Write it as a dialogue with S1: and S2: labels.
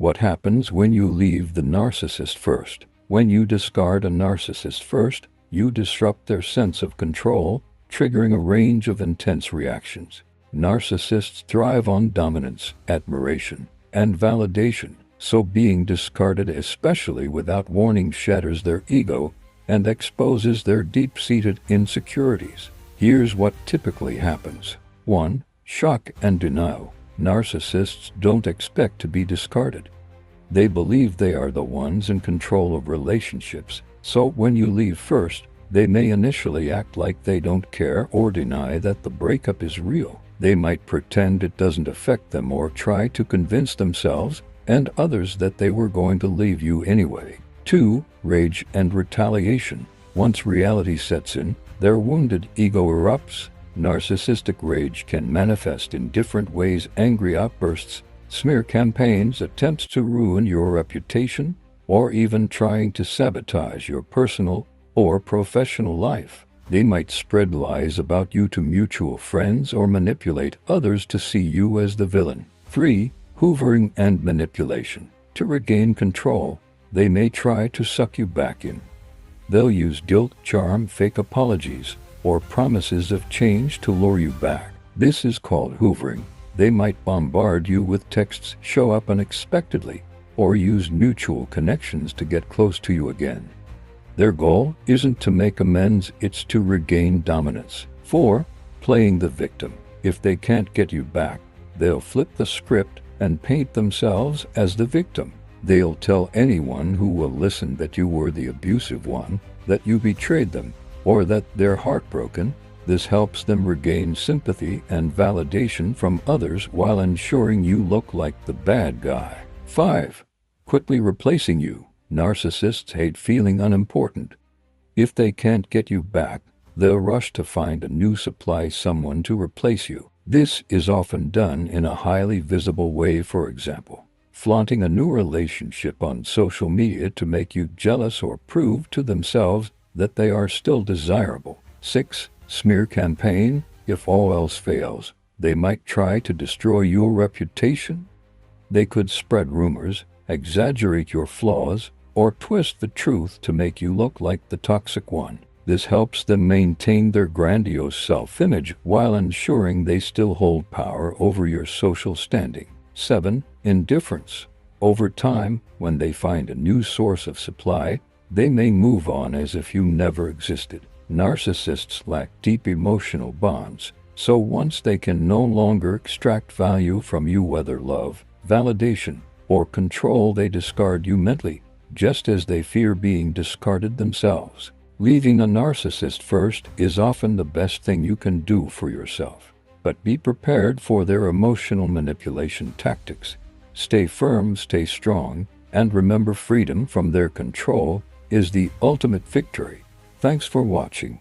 S1: What happens when you leave the narcissist first? When you discard a narcissist first, you disrupt their sense of control, triggering a range of intense reactions. Narcissists thrive on dominance, admiration, and validation, so being discarded, especially without warning, shatters their ego and exposes their deep-seated insecurities. Here's what typically happens. 1. Shock and denial. Narcissists don't expect to be discarded. They believe they are the ones in control of relationships, so when you leave first, they may initially act like they don't care or deny that the breakup is real. They might pretend it doesn't affect them or try to convince themselves and others that they were going to leave you anyway. 2. Rage and retaliation. Once reality sets in, their wounded ego erupts. Narcissistic rage can manifest in different ways: angry outbursts, smear campaigns, attempts to ruin your reputation, or even trying to sabotage your personal or professional life. They might spread lies about you to mutual friends or manipulate others to see you as the villain. 3. Hoovering and manipulation. To regain control, they may try to suck you back in. They'll use guilt, charm, fake apologies, or promises of change to lure you back. This is called hoovering. They might bombard you with texts, show up unexpectedly, or use mutual connections to get close to you again. Their goal isn't to make amends, it's to regain dominance. 4. Playing the victim. If they can't get you back, they'll flip the script and paint themselves as the victim. They'll tell anyone who will listen that you were the abusive one, that you betrayed them, or that they're heartbroken. This helps them regain sympathy and validation from others while ensuring you look like the bad guy. 5. Quickly replacing you. Narcissists hate feeling unimportant. If they can't get you back, they'll rush to find a new supply, someone to replace you. This is often done in a highly visible way, for example, flaunting a new relationship on social media to make you jealous or prove to themselves that they are still desirable. 6. Smear campaign. If all else fails, they might try to destroy your reputation. They could spread rumors, exaggerate your flaws, or twist the truth to make you look like the toxic one. This helps them maintain their grandiose self-image while ensuring they still hold power over your social standing. 7. Indifference. Over time, when they find a new source of supply, they may move on as if you never existed. Narcissists lack deep emotional bonds, so once they can no longer extract value from you, whether love, validation, or control, they discard you mentally, just as they fear being discarded themselves. Leaving a narcissist first is often the best thing you can do for yourself, but be prepared for their emotional manipulation tactics. Stay firm, stay strong, and remember, freedom from their control is the ultimate victory. Thanks for watching.